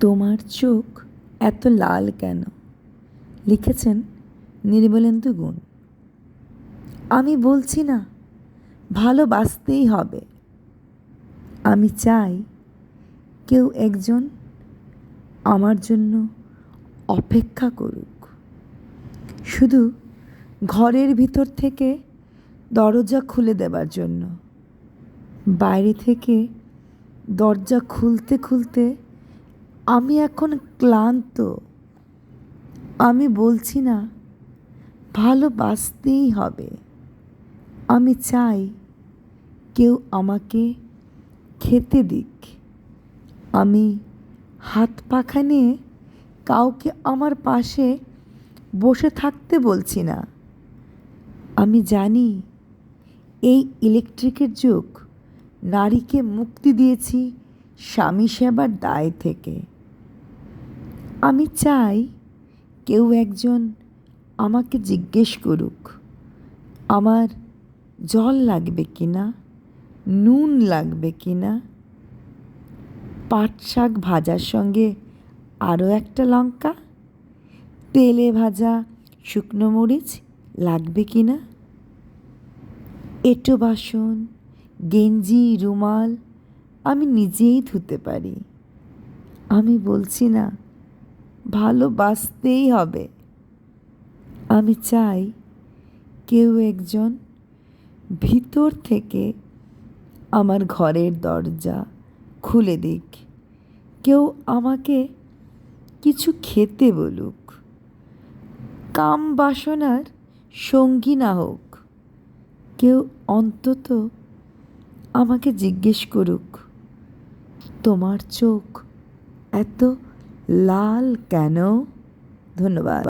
তোমার চোখ এত লাল কেন? লিখেছেন নির্মলেন্দু গুণ। আমি বলছি না ভালোবাসতেই হবে, আমি চাই কেউ একজন আমার জন্য অপেক্ষা করুক, শুধু ঘরের ভিতর থেকে দরজা খুলে দেবার জন্য। বাইরে থেকে দরজা খুলতে খুলতে আমি এখন ক্লান্ত। আমি বলছি না ভালোবাসতেই হবে, আমি চাই কেউ আমাকে খেতে দিক। আমি হাত পাখা নিয়ে কাউকে আমার পাশে বসে থাকতে বলছি না। আমি জানি এই ইলেকট্রিকের যুগ নারীকে মুক্তি দিয়েছি স্বামী সেবার দায় থেকে। আমি চাই কেউ একজন আমাকে জিজ্ঞেস করুক আমার জল লাগবে কি না, নুন লাগবে কি না, পাট শাক ভাজার সঙ্গে আরও একটা লঙ্কা, তেলে ভাজা শুকনো মরিচ লাগবে কি না। এঁটো বাসন, গেঞ্জি, রুমাল আমি নিজেই ধুতে পারি। আমি বলছি না ভালোবাসতেই হবে, আমি চাই কেউ একজন ভিতর থেকে আমার ঘরের দরজা খুলে দিক, কেউ আমাকে কিছু খেতে বলুক, কাম বাসনার সঙ্গী না হোক, কেউ অন্তত আমাকে জিজ্ঞেস করুক তোমার চোখ এত লাল কেন। ধন্যবাদ।